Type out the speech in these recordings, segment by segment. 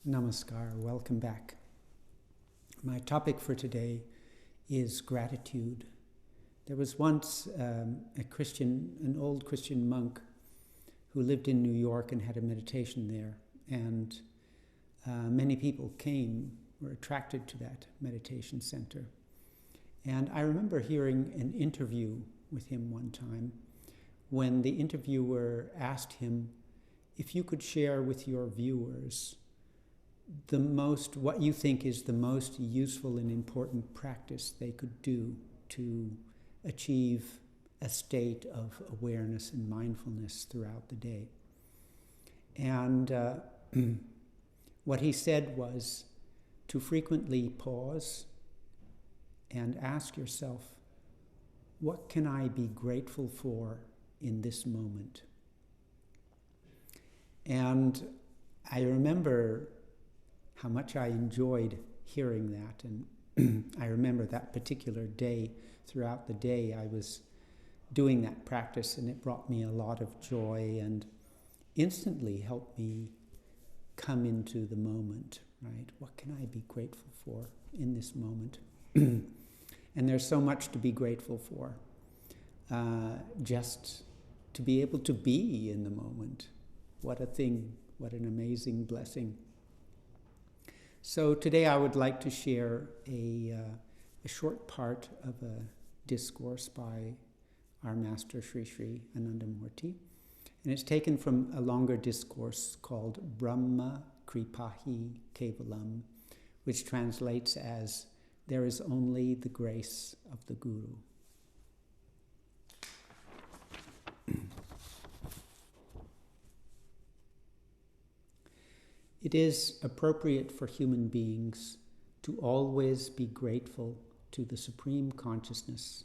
Namaskar, welcome back. My topic for today is gratitude. There was once an old Christian monk who lived in New York and had a meditation there, and many people were attracted to that meditation center. And I remember hearing an interview with him one time when the interviewer asked him if you could share with your viewers what you think is the most useful and important practice they could do to achieve a state of awareness and mindfulness throughout the day. And what he said was to frequently pause and ask yourself, what can I be grateful for in this moment? And I remember how much I enjoyed hearing that. And I remember that particular day, throughout the day, I was doing that practice, and it brought me a lot of joy and instantly helped me come into the moment, right? What can I be grateful for in this moment? And there's so much to be grateful for. Just to be able to be in the moment. What a thing, what an amazing blessing. So today I would like to share a short part of a discourse by our master Sri Sri Anandamurti. And it's taken from a longer discourse called Brahma Kripahi Kevalam, which translates as, there is only the grace of the Guru. It is appropriate for human beings to always be grateful to the Supreme Consciousness,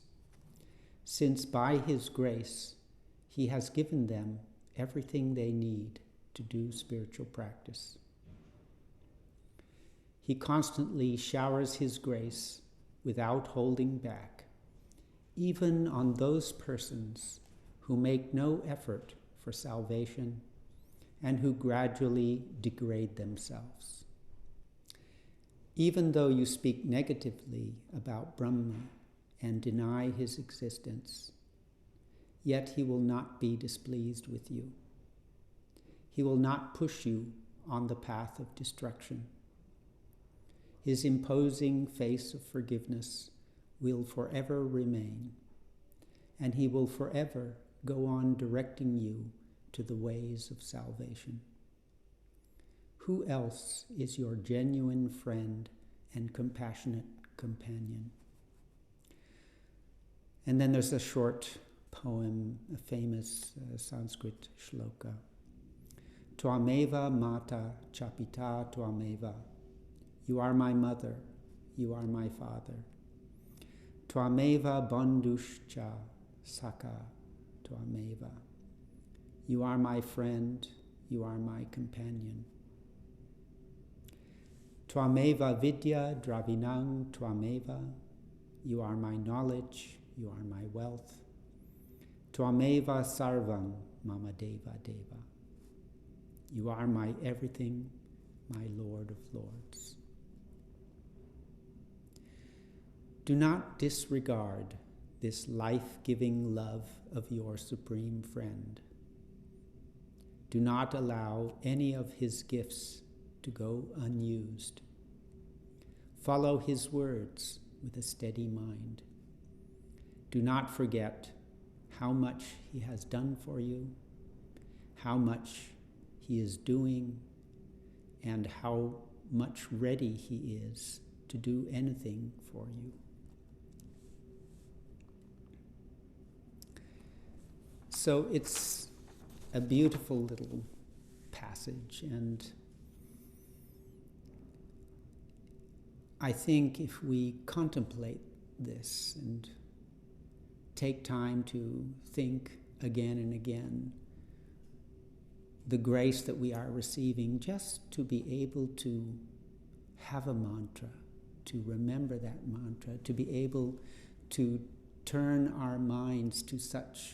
since by His grace, He has given them everything they need to do spiritual practice. He constantly showers His grace without holding back, even on those persons who make no effort for salvation and who gradually degrade themselves. Even though you speak negatively about Brahma and deny his existence, yet he will not be displeased with you. He will not push you on the path of destruction. His imposing face of forgiveness will forever remain, and he will forever go on directing you to the ways of salvation. Who else is your genuine friend and compassionate companion? And then there's a short poem, a famous Sanskrit shloka. Tvameva mata chapita tvameva. You are my mother, you are my father. Tvameva bandhushcha saka tvameva. You are my friend, you are my companion. Tvameva vidya dravinang tvameva. You are my knowledge, you are my wealth. Tvameva sarvam mama deva deva. You are my everything, my Lord of Lords. Do not disregard this life-giving love of your Supreme Friend. Do not allow any of His gifts to go unused. Follow His words with a steady mind. Do not forget how much He has done for you, how much He is doing, and how much ready He is to do anything for you. So it's a beautiful little passage, and I think if we contemplate this and take time to think again and again, the grace that we are receiving, just to be able to have a mantra, to remember that mantra, to be able to turn our minds to such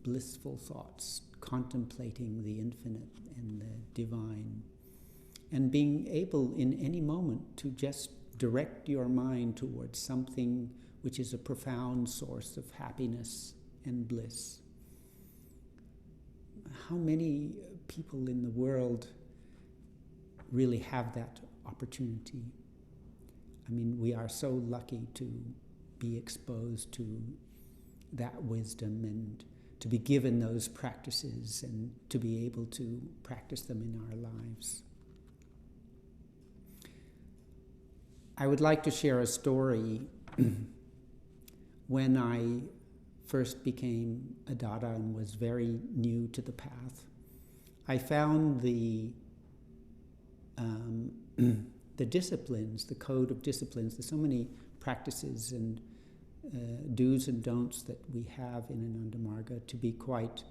blissful thoughts, contemplating the infinite and the divine, and being able in any moment to just direct your mind towards something which is a profound source of happiness and bliss. How many people in the world really have that opportunity? I mean, we are so lucky to be exposed to that wisdom and to be given those practices and to be able to practice them in our lives. I would like to share a story. When I first became a Dada and was very new to the path, I found the disciplines, the code of disciplines, there's so many practices and do's and don'ts that we have in Ananda Marga to be quite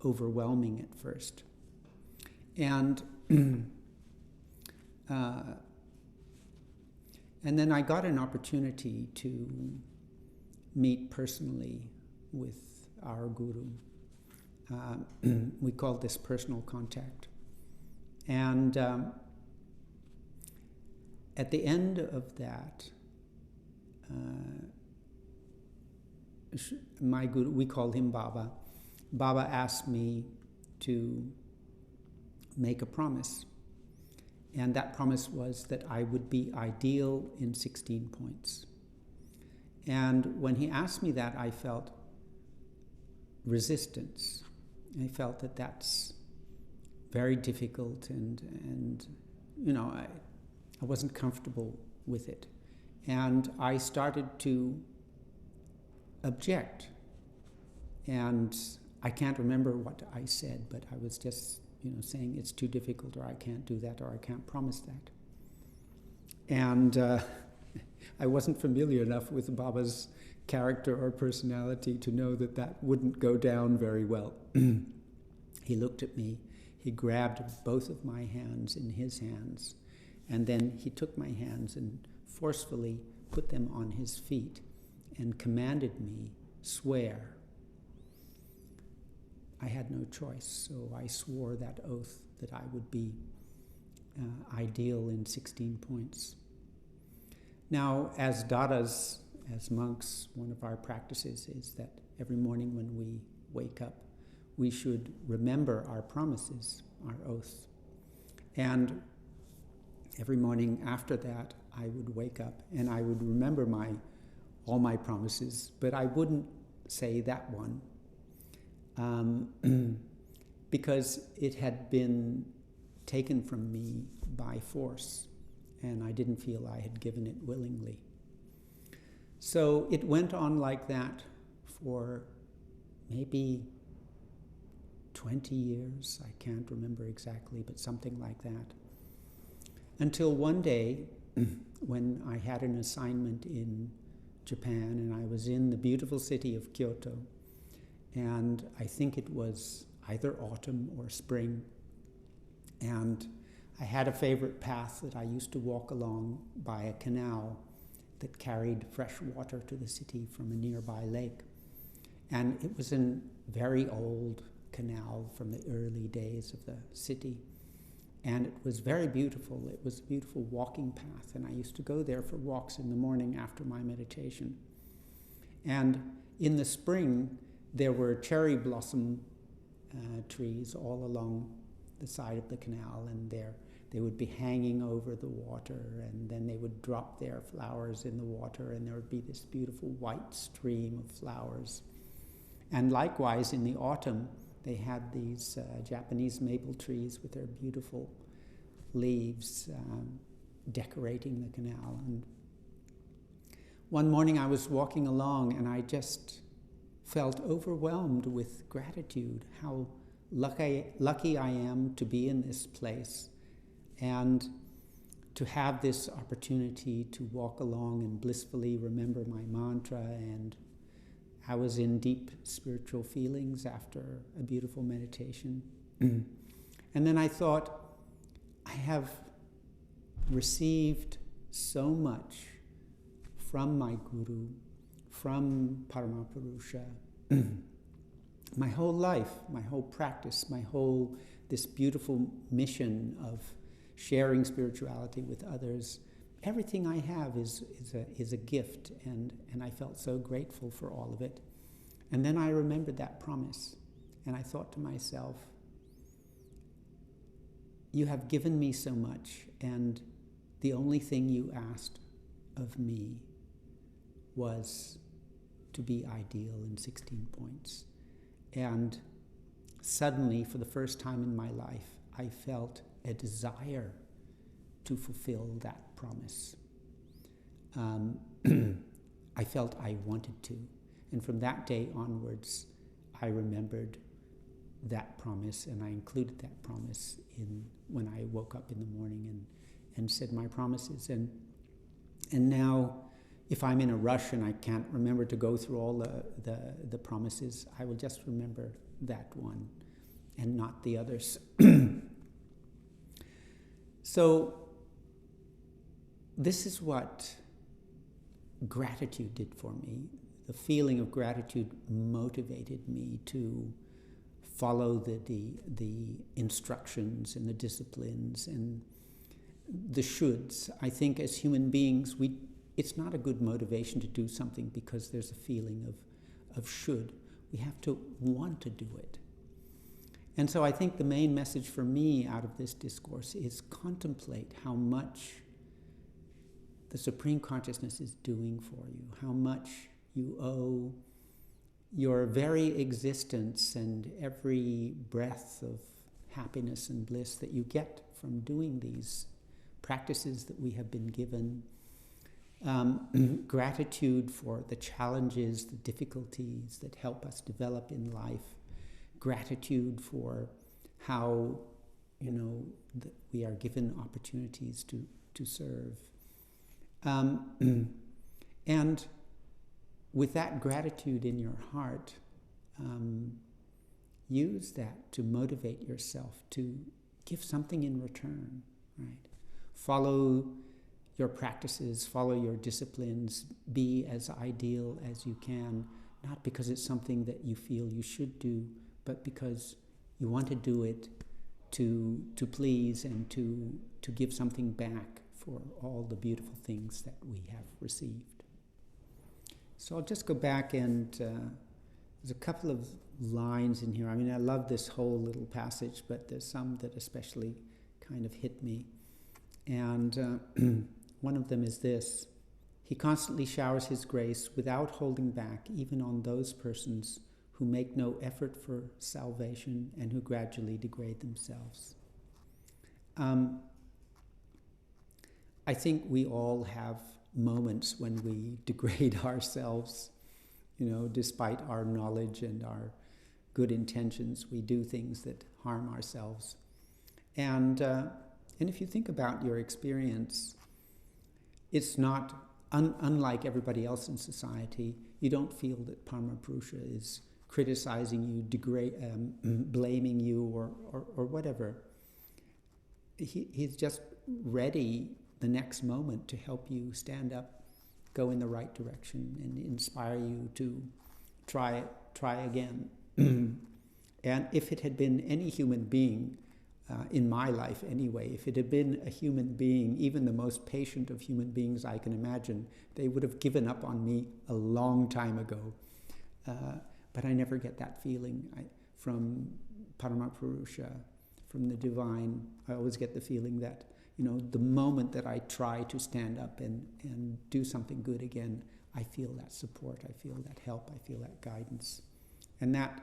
overwhelming at first. And then I got an opportunity to meet personally with our guru. We called this personal contact. And at the end of that, my guru, we called him Baba. Baba asked me to make a promise. And that promise was that I would be ideal in 16 points. And when he asked me that, I felt resistance. I felt that that's very difficult and you know, I wasn't comfortable with it. And I started to object. And I can't remember what I said, but I was just, saying it's too difficult, or I can't do that, or I can't promise that. And I wasn't familiar enough with Baba's character or personality to know that that wouldn't go down very well. He looked at me, he grabbed both of my hands in his hands, and then he took my hands and forcefully put them on his feet and commanded me, swear. I had no choice, so I swore that oath that I would be ideal in 16 points. Now, as Dadas, as monks, one of our practices is that every morning when we wake up, we should remember our promises, our oaths. And every morning after that, I would wake up and I would remember all my promises, but I wouldn't say that one. Because it had been taken from me by force, and I didn't feel I had given it willingly. So it went on like that for maybe 20 years, I can't remember exactly, but something like that. Until one day, when I had an assignment in Japan, and I was in the beautiful city of Kyoto, and I think it was either autumn or spring. And I had a favorite path that I used to walk along by a canal that carried fresh water to the city from a nearby lake. And it was a very old canal from the early days of the city. And it was very beautiful. It was a beautiful walking path. And I used to go there for walks in the morning after my meditation. And in the spring, there were cherry blossom trees all along the side of the canal, and they would be hanging over the water, and then they would drop their flowers in the water, and there would be this beautiful white stream of flowers. And likewise, in the autumn, they had these Japanese maple trees with their beautiful leaves decorating the canal. And one morning I was walking along, and I just felt overwhelmed with gratitude, how lucky I am to be in this place and to have this opportunity to walk along and blissfully remember my mantra. And I was in deep spiritual feelings after a beautiful meditation. And then I thought, I have received so much from my guru, from Paramapurusha, my whole life, my whole practice, this beautiful mission of sharing spirituality with others. Everything I have is a gift, and I felt so grateful for all of it. And then I remembered that promise, and I thought to myself, you have given me so much, and the only thing you asked of me was to be ideal in 16 points. And suddenly, for the first time in my life, I felt a desire to fulfill that promise. I felt I wanted to. And from that day onwards, I remembered that promise, and I included that promise in when I woke up in the morning and said my promises. And now, if I'm in a rush and I can't remember to go through all the promises, I will just remember that one and not the others. So this is what gratitude did for me. The feeling of gratitude motivated me to follow the instructions and the disciplines and the shoulds. I think as human beings, it's not a good motivation to do something because there's a feeling of should. We have to want to do it. And so I think the main message for me out of this discourse is contemplate how much the Supreme Consciousness is doing for you, how much you owe your very existence and every breath of happiness and bliss that you get from doing these practices that we have been given. Gratitude for the challenges, the difficulties that help us develop in life. Gratitude for how, that we are given opportunities to serve. And with that gratitude in your heart, use that to motivate yourself to give something in return, right? Follow your practices, follow your disciplines, be as ideal as you can, not because it's something that you feel you should do, but because you want to do it to please and to give something back for all the beautiful things that we have received. So I'll just go back and there's a couple of lines in here. I mean, I love this whole little passage, but there's some that especially kind of hit me. And one of them is this: he constantly showers his grace without holding back, even on those persons who make no effort for salvation and who gradually degrade themselves. I think we all have moments when we degrade ourselves, despite our knowledge and our good intentions. We do things that harm ourselves. And if you think about your experience, it's not, unlike everybody else in society, you don't feel that Paramapuruša is criticizing you, blaming you, or whatever. He's just ready the next moment to help you stand up, go in the right direction, and inspire you to try again. And if it had been any human being, in my life anyway, if it had been a human being, even the most patient of human beings I can imagine, they would have given up on me a long time ago. But I never get that feeling from Paramapuruša, from the divine. I always get the feeling that, the moment that I try to stand up and do something good again, I feel that support, I feel that help, I feel that guidance. And that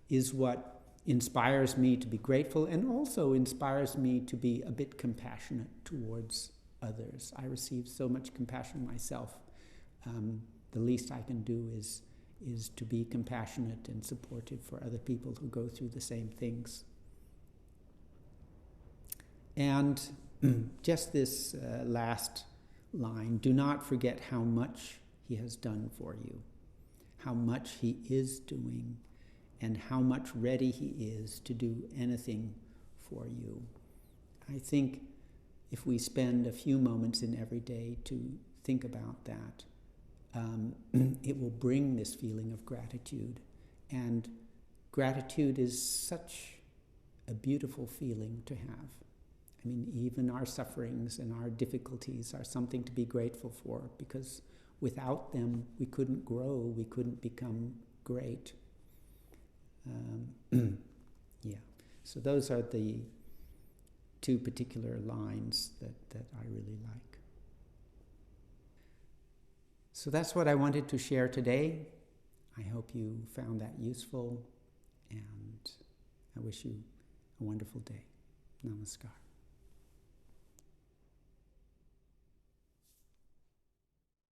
is what inspires me to be grateful and also inspires me to be a bit compassionate towards others. I receive so much compassion myself. The least I can do is to be compassionate and supportive for other people who go through the same things. And just this last line: do not forget how much he has done for you, how much he is doing, and how much ready he is to do anything for you. I think if we spend a few moments in every day to think about that, it will bring this feeling of gratitude. And gratitude is such a beautiful feeling to have. I mean, even our sufferings and our difficulties are something to be grateful for, because without them we couldn't grow, we couldn't become great. Yeah. So those are the two particular lines that I really like. So that's what I wanted to share today. I hope you found that useful, and I wish you a wonderful day. Namaskar.